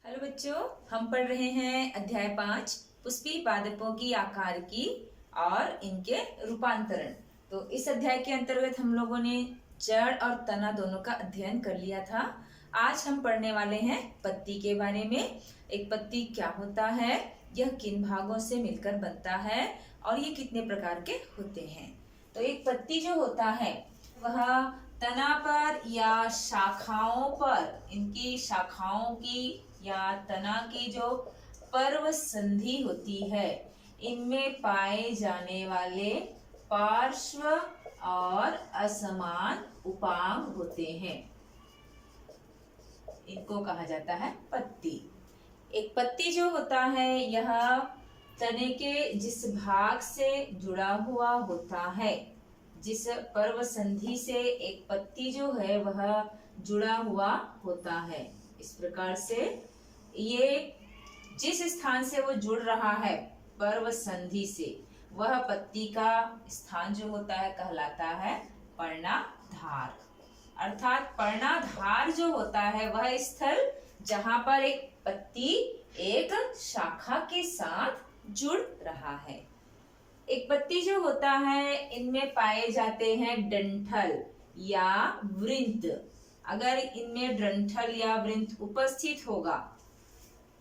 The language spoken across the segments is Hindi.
हेलो बच्चों, हम पढ़ रहे हैं अध्याय 5 पुष्पी पादपों की आकार की और इनके रूपांतरण। तो इस अध्याय के अंतर्गत हम लोगों ने जड़ और तना दोनों का अध्ययन कर लिया था। आज हम पढ़ने वाले हैं पत्ती के बारे में। एक पत्ती क्या होता है, यह किन भागों से मिलकर बनता है और ये कितने प्रकार के होते हैं। तो एक पत्ती जो होता है वह तना पर या शाखाओं पर, इनकी शाखाओं की या तना की जो पर्व संधि होती है, इनमें पाए जाने वाले पार्श्व और असमान उपांग होते हैं, इनको कहा जाता है पत्ती। एक पत्ती जो होता है यह तने के जिस भाग से जुड़ा हुआ होता है, जिस पर्व संधि से एक पत्ती जो है वह जुड़ा हुआ होता है, इस प्रकार से ये जिस स्थान से वो जुड़ रहा है पर्व संधि से, वह पत्ती का स्थान जो होता है कहलाता है पर्णाधार। अर्थात पर्णाधार जो होता है वह स्थल जहां पर एक पत्ती एक शाखा के साथ जुड़ रहा है। एक पत्ती जो होता है इनमें पाए जाते हैं डंठल या वृंत। अगर इनमें डंठल या वृंत उपस्थित होगा,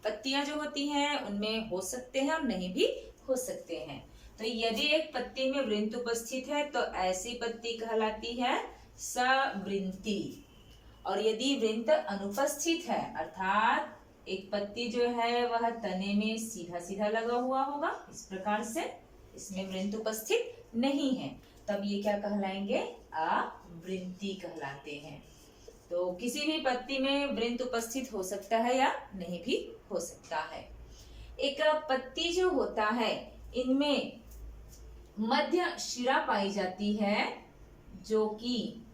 पत्तियां जो होती हैं उनमें हो सकते हैं और नहीं भी हो सकते हैं। तो यदि एक पत्ती में वृंत उपस्थित है तो ऐसी पत्ती कहलाती है सवृंती। और यदि वृंत अनुपस्थित है, अर्थात एक पत्ती जो है वह तने में सीधा सीधा लगा हुआ होगा, इस प्रकार से इसमें वृंत उपस्थित नहीं है, तब ये क्या कहलाएंगे, आवृंती कहलाते हैं। तो किसी भी पत्ती में वृंत उपस्थित हो सकता है या नहीं भी हो सकता है। एक पत्ती जो होता है इनमें मध्य शिरा पाई जाती है, जो कि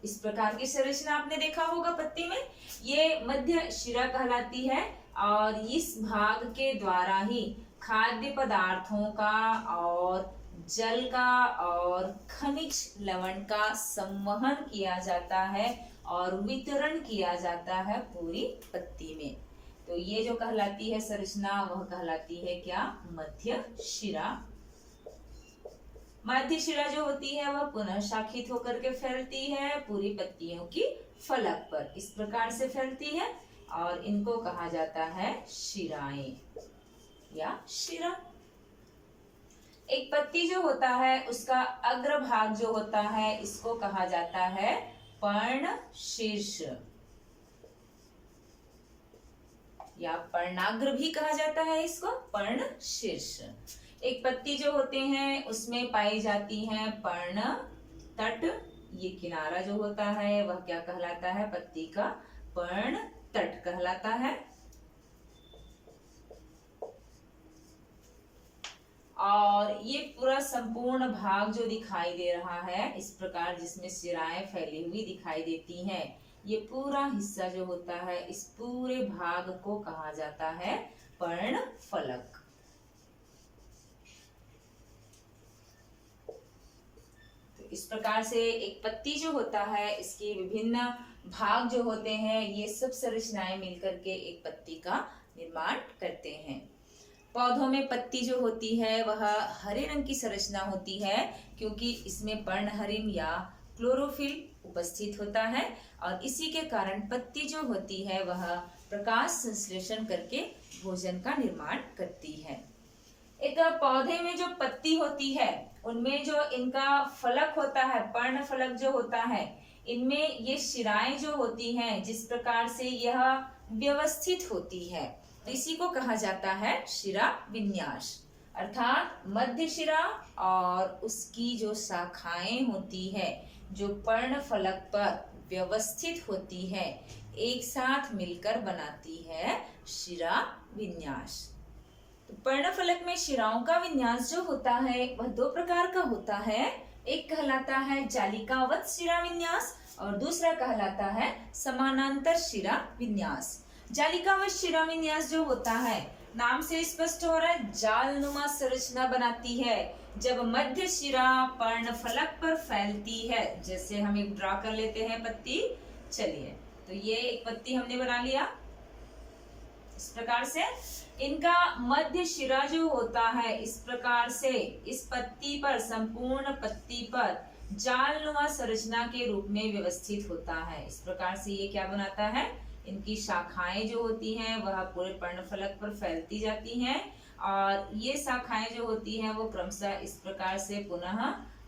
इस प्रकार की संरचना आपने देखा होगा पत्ती में, ये मध्य शिरा कहलाती है और इस भाग के द्वारा ही खाद्य पदार्थों का और जल का और खनिज लवण का संवहन किया जाता है और वितरण किया जाता है पूरी पत्ती में। तो ये जो कहलाती है संरचना वह कहलाती है क्या, मध्य शिरा। मध्य शिरा जो होती है वह पुनः शाखित होकर के फैलती है पूरी पत्तियों की फलक पर, इस प्रकार से फैलती है और इनको कहा जाता है शिराएं या शिरा। एक पत्ती जो होता है उसका अग्रभाग जो होता है इसको कहा जाता है पर्णशीर्ष या पर्णाग्र भी कहा जाता है इसको, पर्णशीर्ष। एक पत्ती जो होते हैं उसमें पाई जाती हैं पर्ण तट, ये किनारा जो होता है वह क्या कहलाता है, पत्ती का पर्ण तट कहलाता है। और ये पूरा संपूर्ण भाग जो दिखाई दे रहा है इस प्रकार, जिसमें शिराएं फैली हुई दिखाई देती हैं, ये पूरा हिस्सा जो होता है इस पूरे भाग को कहा जाता है पर्णफलक। तो इस प्रकार से एक पत्ती जो होता है इसके विभिन्न भाग जो होते हैं, ये सब संरचनाएं मिलकर के एक पत्ती का निर्माण करते हैं। पौधों में पत्ती जो होती है वह हरे रंग की संरचना होती है, क्योंकि इसमें पर्णहरिम या क्लोरोफिल उपस्थित होता है और इसी के कारण पत्ती जो होती है वह प्रकाश संश्लेषण करके भोजन का निर्माण करती है। एक पौधे में जो पत्ती होती है उनमें जो इनका फलक होता है, पर्ण फलक जो होता है, इनमें ये शिराएं जो होती हैं जिस प्रकार से यह व्यवस्थित होती है, तो इसी को कहा जाता है शिरा विन्यास। अर्थात मध्य शिरा और उसकी जो शाखाएं होती है जो पर्ण फलक पर व्यवस्थित होती है, एक साथ मिलकर बनाती है शिरा विन्यास। तो पर्ण फलक में शिराओं का विन्यास जो होता है वह दो प्रकार का होता है। एक कहलाता है जालिकावत शिरा विन्यास और दूसरा कहलाता है समानांतर शिरा विन्यास। जालिकावत शिरा विन्यास जो होता है, नाम से स्पष्ट हो रहा है, जालनुमा संरचना बनाती है जब मध्य शिरा पर्ण फलक पर फैलती है। जैसे हम एक ड्रा कर लेते हैं पत्ती, चलिए तो ये एक पत्ती हमने बना लिया इस प्रकार से। इनका मध्य शिरा जो होता है इस प्रकार से इस पत्ती पर, संपूर्ण पत्ती पर जालनुमा संरचना के रूप में व्यवस्थित होता है। इस प्रकार से ये क्या बनाता है, इनकी शाखाएं जो होती हैं वह पूरे पर्णफलक पर फैलती जाती हैं और ये शाखाएं जो होती हैं वो क्रमशः इस प्रकार से पुनः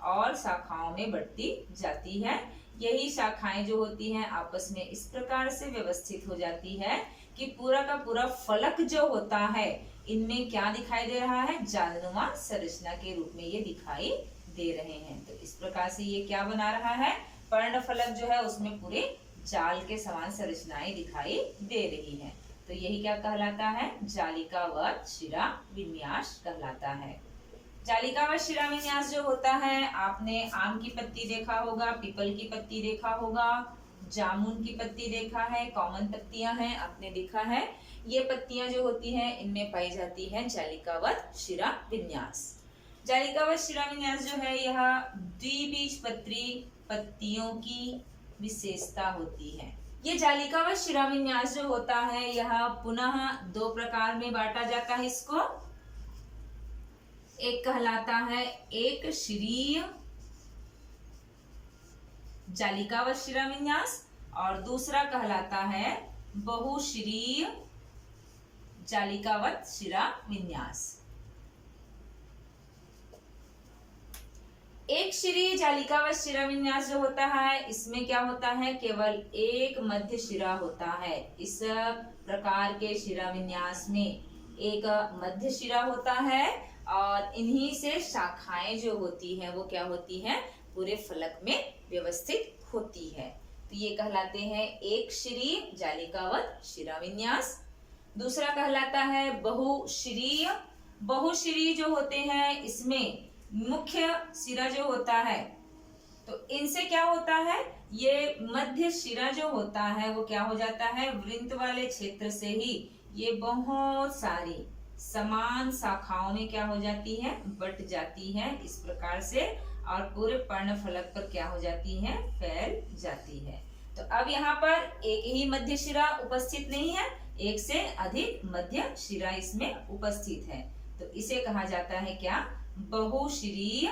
और शाखाओं में बढ़ती जाती है। यही शाखाएं जो होती हैं आपस में इस प्रकार से व्यवस्थित हो जाती है कि पूरा का पूरा फलक जो होता है इनमें क्या दिखाई दे रहा है, जालनुमा संरचना के रूप में ये दिखाई दे रहे हैं। तो इस प्रकार से ये क्या बना रहा है, पर्णफलक जो है उसमें पूरे जाल के समान संरचनाएं दिखाई दे रही हैं। तो यही क्या कहलाता है, जालिकावत शिरा विन्यास कहलाता है। जालिकावत शिरा विन्यास जो होता है, आपने आम की पत्ती देखा होगा, पीपल की पत्ती देखा होगा, जामुन की पत्ती देखा है, कॉमन पत्तियां हैं आपने देखा है। ये पत्तियां जो होती हैं इनमें पाई जाती है जालिकावत शिरा विन्यास। जालिकावत शिरा विन्यास जो है यह द्विबीजपत्री पत्तियों की विशेषता होती है। ये जालिकावत शिरा विन्यास जो होता है यह पुनः दो प्रकार में बांटा जाता है इसको। एक कहलाता है एक शिरीय जालिकावत शिरा विन्यास और दूसरा कहलाता है बहुशिरीय जालिकावत शिरा विन्यास। एक शिरीय जालिकावत शिरा विन्यास जो होता है इसमें क्या होता है, केवल एक मध्य शिरा होता है। इस प्रकार के शिरा विन्यास में एक मध्य शिरा होता है और इन्हीं से शाखाएं जो होती हैं वो क्या होती हैं, पूरे फलक में व्यवस्थित होती है। तो ये कहलाते हैं एक शिरीय जालिकावत शिरा विन्यास। दूसरा कहलाता है बहुशिरीय। बहुशिरीय जो होते हैं इसमें मुख्य शिरा जो होता है तो इनसे क्या होता है, ये मध्य शिरा जो होता है वो क्या हो जाता है, वृंत वाले क्षेत्र से ही ये बहुत सारी समान शाखाओं में क्या हो जाती है, बट जाती है इस प्रकार से और पूरे पर्णफलक पर क्या हो जाती है, फैल जाती है। तो अब यहाँ पर एक ही मध्य शिरा उपस्थित नहीं है, एक से अधिक मध्य शिरा इसमें उपस्थित है। तो इसे कहा जाता है क्या, बहुशिरीय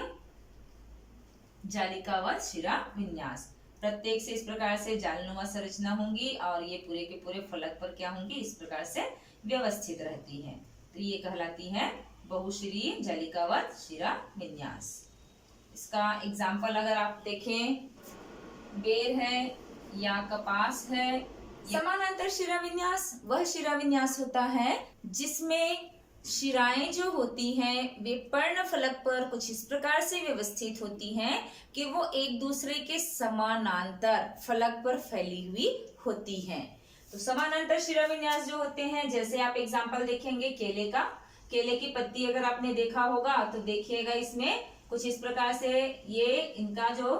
जालिकावत शिरा विन्यास। प्रत्येक से इस प्रकार से जालनुमा संरचना होंगी और ये पूरे के पूरे फलक पर क्या होंगी, इस प्रकार से व्यवस्थित रहती है। तो ये कहलाती है बहुशिरीय जालिकावत शिरा विन्यास। इसका एग्जाम्पल अगर आप देखें, बेर है या कपास है। समानांतर शिरा विन्यास वह शिरा विन्यास होता है जिसमें शिराएं जो होती हैं वे पर्णफलक पर कुछ इस प्रकार से व्यवस्थित होती हैं कि वो एक दूसरे के समानांतर फलक पर फैली हुई होती हैं। तो समानांतर शिरा विन्यास जो होते हैं, जैसे आप एग्जाम्पल देखेंगे केले का, केले की पत्ती अगर आपने देखा होगा तो देखिएगा इसमें कुछ इस प्रकार से ये इनका जो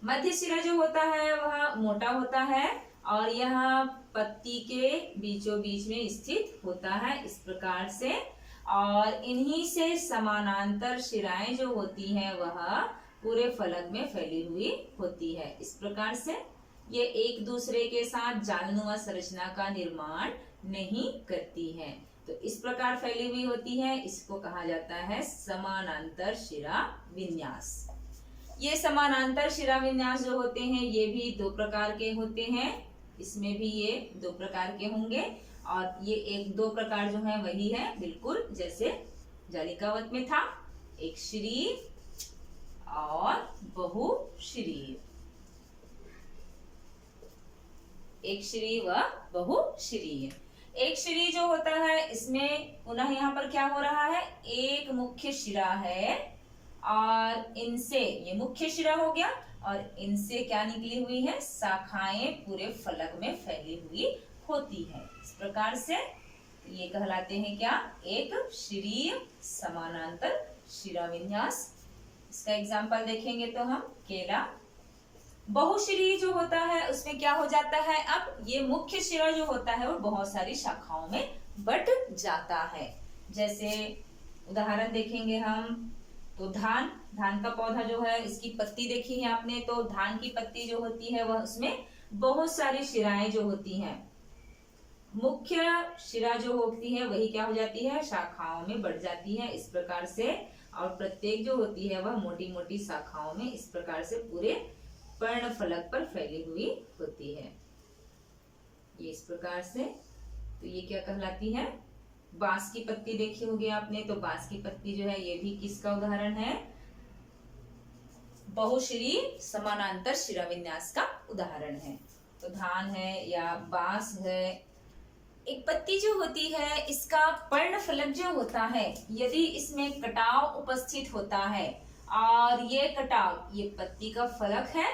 मध्य शिरा जो होता है वह मोटा होता है और यह पत्ती के बीचों बीच में स्थित होता है इस प्रकार से, और इन्हीं से समानांतर शिराएं जो होती हैं वह पूरे फलक में फैली हुई होती है इस प्रकार से। ये एक दूसरे के साथ जालनुमा संरचना का निर्माण नहीं करती हैं, तो इस प्रकार फैली हुई होती है, इसको कहा जाता है समानांतर शिरा विन्यास। ये समानांतर शिरा विन्यास जो होते हैं ये भी दो प्रकार के होते हैं, इसमें भी ये दो प्रकार के होंगे और ये एक दो प्रकार जो है वही है बिल्कुल जैसे जालिकावत में था, एक शिरीय और बहुशिरीय, एक शिरीय व बहुशिरीय। एक शिरीय जो होता है इसमें पुनः यहाँ पर क्या हो रहा है, एक मुख्य शिरा है और इनसे ये मुख्य शिरा हो गया और इनसे क्या निकली हुई है, शाखाएं पूरे फलक में फैली हुई होती है इस प्रकार से। ये कहलाते हैं क्या, एक शिरीय समानांतर शिरा विन्यास। इसका एग्जाम्पल देखेंगे तो हम केला। बहुशिरीय जो होता है उसमें क्या हो जाता है, अब ये मुख्य शिरा जो होता है वो बहुत सारी शाखाओं में बट जाता है। जैसे उदाहरण देखेंगे हम तो धान, धान का पौधा जो है, इसकी पत्ती देखी है आपने, तो धान की पत्ती जो होती है वह उसमें बहुत सारी शिराएं जो होती हैं, मुख्य शिरा जो होती है वही क्या हो जाती है, शाखाओं में बढ़ जाती है इस प्रकार से, और प्रत्येक जो होती है वह मोटी मोटी शाखाओं में इस प्रकार से पूरे पर्णफलक पर फैली हुई होती है, ये इस प्रकार से। तो ये क्या कहलाती है, बांस की पत्ती देखी होगी आपने, तो बांस की पत्ती जो है ये भी किसका उदाहरण है, बहुशिरी समानांतर शिरा विन्यास का उदाहरण है। तो धान है या बांस है। एक पत्ती जो होती है, इसका पर्णफलक जो होता है, यदि इसमें कटाव उपस्थित होता है, और ये कटाव, ये पत्ती का फलक है,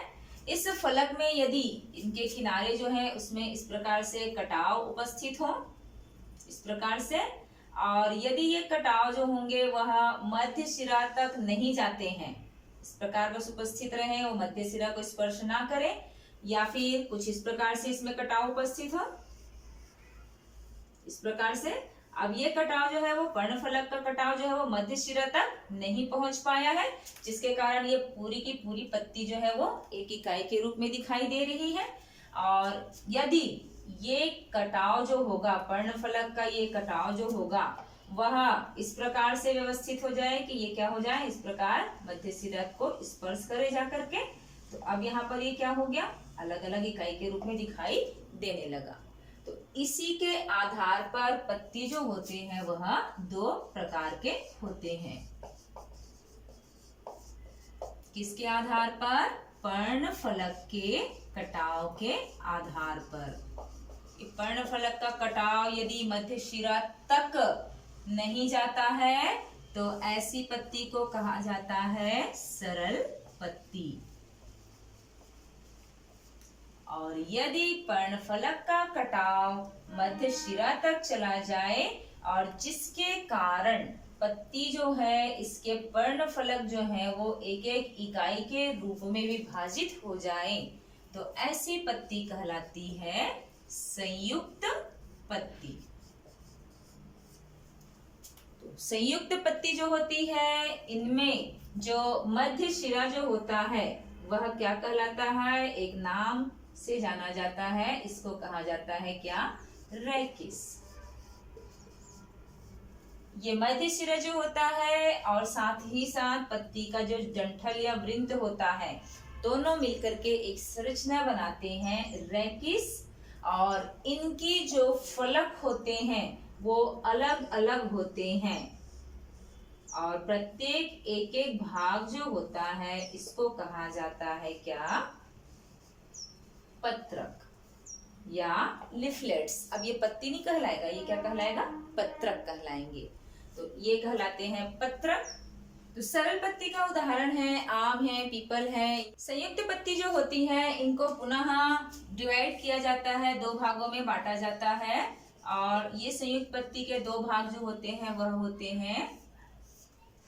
इस फलक में यदि इनके किनारे जो है उसमें इस प्रकार से कटाव उपस्थित हो, इस प्रकार से, और यदि ये कटाव जो होंगे वह मध्य शिरा तक नहीं जाते हैं, इस प्रकार बस उपस्थित रहे, वो मध्य शिरा को स्पर्श ना करें, या फिर कुछ इस प्रकार से इसमें कटाव उपस्थित हो, इस प्रकार से। अब ये कटाव जो है वो पर्णफलक का कटाव जो है वो मध्य शिरा तक नहीं पहुंच पाया है, जिसके कारण ये पूरी की पूरी पत्ती जो है वो एक इकाई के रूप में दिखाई दे रही है। और यदि ये कटाव जो होगा, पर्णफलक का ये कटाव जो होगा, वह इस प्रकार से व्यवस्थित हो जाए कि ये क्या हो जाए, इस प्रकार मध्य शिरा को स्पर्श करे जा करके, तो अब यहाँ पर ये क्या हो गया, अलग अलग इकाई के रूप में दिखाई देने लगा। तो इसी के आधार पर पत्ती जो होते हैं वह दो प्रकार के होते हैं। किसके आधार पर, पर्णफलक के कटाव के आधार पर। पर्णफलक का कटाव यदि मध्य शिरा तक नहीं जाता है तो ऐसी पत्ती को कहा जाता है सरल पत्ती, और यदि पर्णफलक का कटाव मध्य शिरा तक चला जाए और जिसके कारण पत्ती जो है, इसके पर्णफलक जो है वो एक एक इकाई के रूप में विभाजित हो जाए, तो ऐसी पत्ती कहलाती है संयुक्त पत्ती। तो संयुक्त पत्ती जो होती है, इनमें जो मध्य शिरा जो होता है वह क्या कहलाता है, एक नाम से जाना जाता है, इसको कहा जाता है क्या, रेकिस। ये मध्य शिरा जो होता है और साथ ही साथ पत्ती का जो डंठल या वृंत होता है, दोनों मिलकर के एक संरचना बनाते हैं रेकिस, और इनकी जो फलक होते हैं वो अलग अलग होते हैं, और प्रत्येक एक एक भाग जो होता है इसको कहा जाता है क्या, पत्रक या लिफलेट्स। अब ये पत्ती नहीं कहलाएगा, ये क्या कहलाएगा, पत्रक कहलाएंगे। तो ये कहलाते हैं पत्रक। तो सरल पत्ती का उदाहरण है आम है, पीपल है। संयुक्त पत्ती जो होती है इनको पुनः डिवाइड किया जाता है, दो भागों में बांटा जाता है, और ये संयुक्त पत्ती के दो भाग जो होते हैं वह होते हैं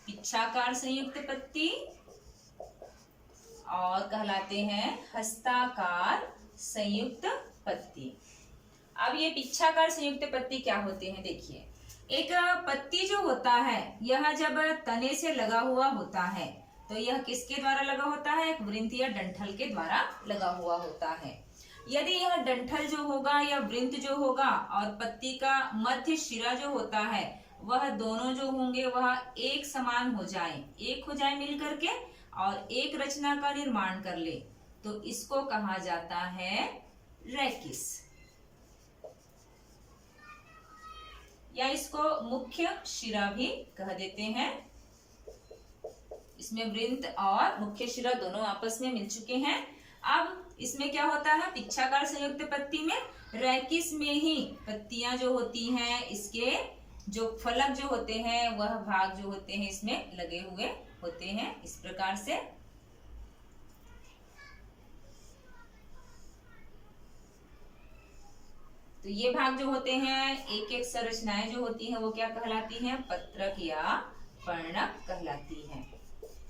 पिच्छाकार संयुक्त पत्ती और कहलाते हैं हस्ताकार संयुक्त पत्ती। अब ये पिच्छाकार संयुक्त पत्ती क्या होते हैं, देखिए, एक पत्ती जो होता है यह जब तने से लगा हुआ होता है तो यह किसके द्वारा लगा होता है, एक वृंत या डंठल के द्वारा लगा हुआ होता है। यदि यह डंठल जो होगा या वृंत जो होगा और पत्ती का मध्य शिरा जो होता है वह दोनों जो होंगे वह एक समान हो जाए, एक हो जाए मिल करके और एक रचना का निर्माण कर ले, तो इसको कहा जाता है रेकिस, या इसको मुख्य शिरा भी कह देते हैं। इसमें वृंत और मुख्य शिरा दोनों आपस में मिल चुके हैं। अब इसमें क्या होता है, पिच्छाकार संयुक्त पत्ती में रेकिस में ही पत्तियां जो होती हैं, इसके जो फलक जो होते हैं वह भाग जो होते हैं इसमें लगे हुए होते हैं, इस प्रकार से। तो ये भाग जो होते हैं, एक एक संरचनाएं जो होती हैं वो क्या कहलाती हैं, पत्रक या पर्णक कहलाती हैं।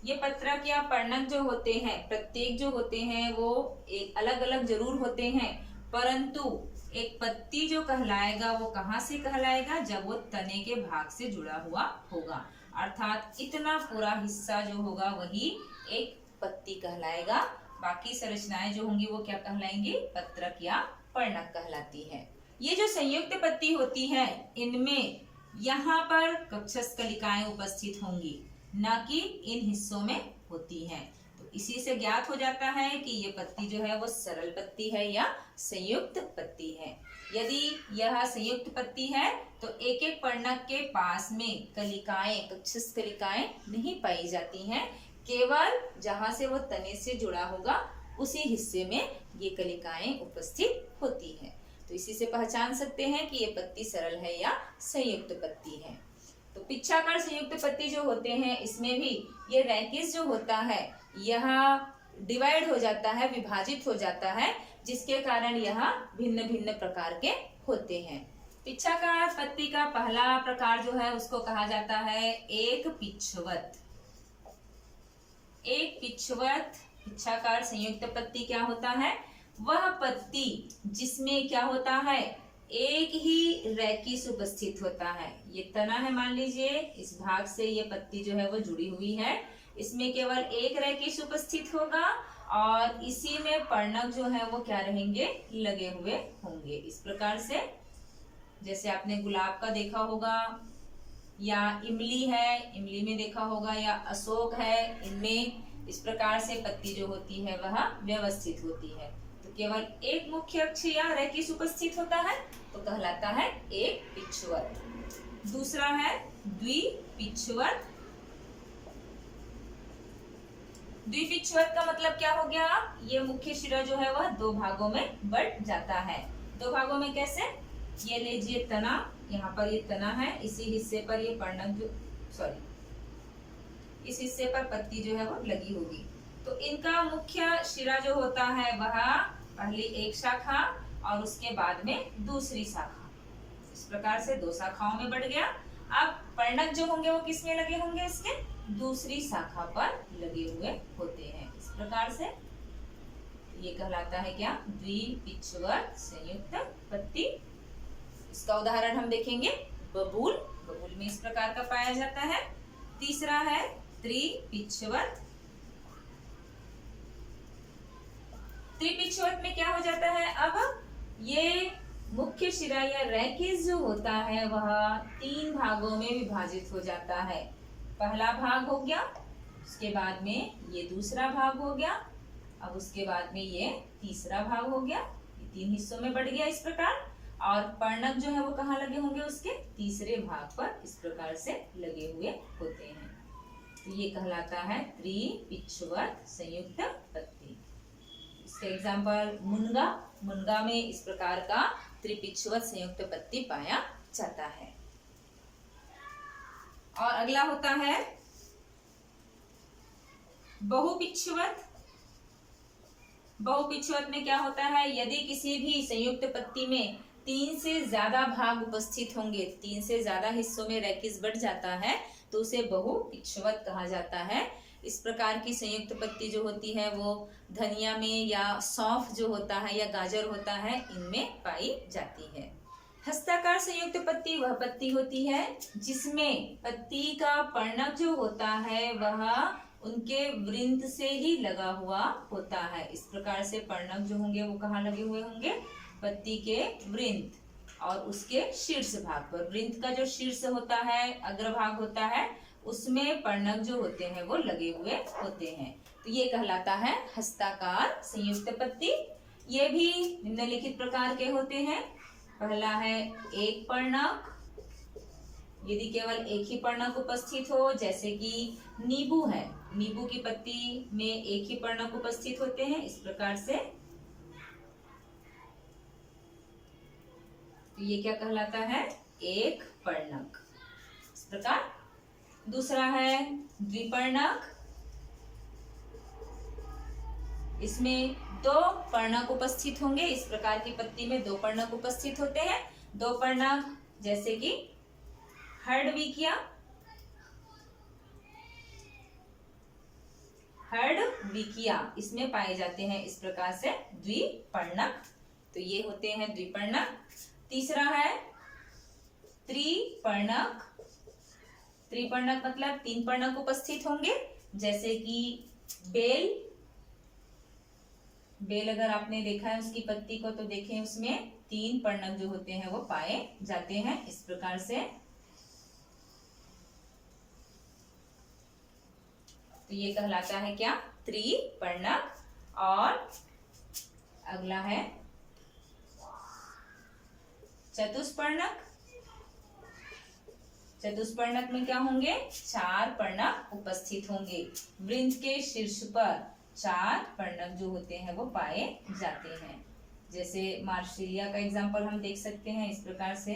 ये पत्रक या पर्णक जो होते हैं, प्रत्येक जो होते हैं वो एक अलग अलग जरूर होते हैं, परंतु एक पत्ती जो कहलाएगा वो कहाँ से कहलाएगा, जब वो तने के भाग से जुड़ा हुआ होगा। अर्थात इतना पूरा हिस्सा जो होगा वही एक पत्ती कहलाएगा। बाकी संरचनाएं जो होंगी वो क्या कहलाएंगी? पत्रक या पर्णक कहलाती है। ये जो संयुक्त पत्ती होती है इनमें यहाँ पर कक्षस्थ कलिकाएं उपस्थित होंगी, न कि इन हिस्सों में होती हैं। तो इसी से ज्ञात हो जाता है कि ये पत्ती जो है वो सरल पत्ती है या संयुक्त पत्ती है। यदि यह संयुक्त पत्ती है तो एक एक पर्णक के पास में कलिकाएं, कक्षस्थ कलिकाएं नहीं पाई जाती हैं। केवल जहां से वो तने से जुड़ा होगा उसी हिस्से में ये कलिकाएं उपस्थित होती हैं। तो इसी से पहचान सकते हैं कि ये पत्ती सरल है या संयुक्त पत्ती है। तो पिच्छाकार संयुक्त पत्ती जो होते हैं इसमें भी ये रैकिस जो होता है यह डिवाइड हो जाता है, विभाजित हो जाता है, जिसके कारण यह भिन्न भिन्न प्रकार के होते हैं। पिच्छाकार पत्ती का पहला प्रकार जो है उसको कहा जाता है एक पिच्छवत। एक पिच्छवत पिच्छाकार संयुक्त पत्ती क्या होता है? वह पत्ती जिसमें क्या होता है? एक ही रैकिस उपस्थित होता है। ये तना है, मान लीजिए इस भाग से ये पत्ती जो है वो जुड़ी हुई है, इसमें केवल एक रैकिस उपस्थित होगा और इसी में पर्णक जो है वो क्या रहेंगे? लगे हुए होंगे। इस प्रकार से जैसे आपने गुलाब का देखा होगा या इमली है, इमली में देखा होगा, या अशोक है, इनमें इस प्रकार से पत्ती जो होती है वह व्यवस्थित होती है। तो केवल एक मुख्य अक्ष या रैकिस उपस्थित होता है तो कहलाता है एक पिच्छवत। दूसरा है द्विपिच्छवत। द्विपिच्छवत का मतलब क्या हो गया? ये मुख्य शिरा जो है वह दो भागों में बट जाता है। दो भागों में कैसे? ये लीजिए तना, यहाँ पर ये तना है, इसी हिस्से पर ये पर्णक जो इस हिस्से पर पत्ती जो है वो लगी होगी। तो इनका मुख्य शिरा जो होता है वह पहली एक शाखा और उसके बाद में दूसरी शाखा, इस प्रकार से दो शाखाओं में बढ़ गया। अब पर्णक जो होंगे वो किस में लगे होंगे? इसके दूसरी शाखा पर लगे हुए होते हैं। इस प्रकार से ये कहलाता है क्या? द्विपिच्छवत संयुक्त पत्ती। इसका उदाहरण हम देखेंगे बबूल। बबूल में इस प्रकार का पाया जाता है। तीसरा है त्रिपिच्छवत। त्रिपिच्छवत में क्या हो जाता है? अब ये मुख्य शिरा या रैकिस जो होता है वह तीन भागों में विभाजित हो जाता है। पहला भाग हो गया, उसके बाद में ये दूसरा भाग हो गया, अब उसके बाद में ये तीसरा भाग हो गया। ये तीन हिस्सों में बढ़ गया इस प्रकार। और पर्णक जो है वो कहाँ लगे होंगे? उसके तीसरे भाग पर इस प्रकार से लगे हुए होते हैं। तो ये कहलाता है त्रिपिच्छवत संयुक्त पत्ती। इसका एग्जाम्पल मुनगा। मुनगा में इस प्रकार का त्रिपिच्छवत संयुक्त पत्ती पाया जाता है। और अगला होता है बहुपिच्छवत। बहुपिच्छवत में क्या होता है? यदि किसी भी संयुक्त पत्ती में तीन से ज्यादा भाग उपस्थित होंगे, तीन से ज्यादा हिस्सों में रैकिस बढ़ जाता है तो उसे बहुपिच्छवत कहा जाता है। इस प्रकार की संयुक्त पत्ती जो होती है वो धनिया में या सौंफ जो होता है या गाजर होता है इनमें पाई जाती है। हस्ताकार संयुक्त पत्ती वह पत्ती होती है जिसमें पत्ती का पर्णक जो होता है वह उनके वृंत से ही लगा हुआ होता है। इस प्रकार से पर्णक जो होंगे वो कहाँ लगे हुए होंगे? पत्ती के वृंत और उसके शीर्ष भाग पर। वृंत का जो शीर्ष होता है, अग्रभाग होता है, उसमें पर्णक जो होते हैं वो लगे हुए होते हैं। तो ये कहलाता है हस्ताकार संयुक्त पत्ती। ये भी निम्नलिखित प्रकार के होते हैं। पहला है एक पर्णक। यदि केवल एक ही पर्णक उपस्थित हो, जैसे कि नींबू है, नींबू की पत्ती में एक ही पर्णक उपस्थित होते हैं इस प्रकार से, तो ये क्या कहलाता है? एक पर्णक। इस प्रकार। दूसरा है द्विपर्णक। इसमें दो पर्णक उपस्थित होंगे। इस प्रकार की पत्ती में दो पर्णक उपस्थित होते हैं। दो पर्णक जैसे कि हर्डविकिया, हर्डविकिया इसमें पाए जाते हैं इस प्रकार से द्विपर्णक। तो ये होते हैं द्विपर्णक। तीसरा है त्रिपर्णक। त्रिपर्णक मतलब 3 पर्णक उपस्थित होंगे, जैसे कि बेल। बेल अगर आपने देखा है उसकी पत्ती को तो देखें उसमें 3 पर्णक जो होते हैं वो पाए जाते हैं इस प्रकार से। तो ये कहलाता है क्या? त्रिपर्णक। और अगला है चतुष्पर्णक। चतुष्पर्णक में क्या होंगे? 4 पर्णक उपस्थित होंगे। वृंत के शीर्ष पर 4 पर्णक जो होते हैं वो पाए जाते हैं। जैसे मार्सिलिया का एग्जाम्पल हम देख सकते हैं इस प्रकार से।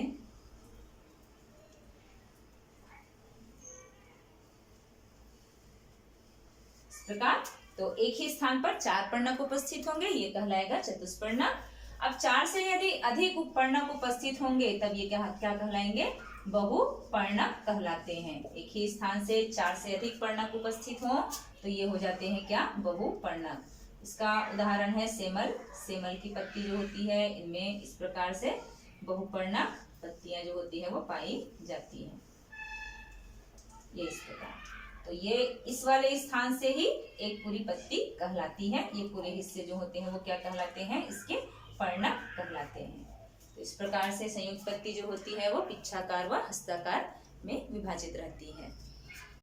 इस प्रकार तो एक ही स्थान पर 4 पर्णक उपस्थित होंगे, ये कहलाएगा चतुष्पर्णक। अब 4 से यदि अधिक पर्णक उपस्थित होंगे तब ये क्या कहलाएंगे? बहुपर्णक कहलाते हैं। एक ही स्थान से 4 से अधिक पर्णक उपस्थित हो तो ये हो जाते हैं क्या? बहुपर्णक। इसका उदाहरण है सेमल। सेमल की पत्ती जो होती है इनमें इस प्रकार से बहुपर्णक पत्तियां जो होती है वो पाई जाती हैं। ये इस प्रकार, तो ये इस वाले स्थान से ही एक पूरी पत्ती कहलाती है। ये पूरे हिस्से जो होते हैं वो क्या कहलाते हैं? इसके पर्णक कहलाते हैं। तो इस प्रकार से संयुक्त पत्ती जो होती है वो पिच्छाकार व हस्ताकार में विभाजित रहती है।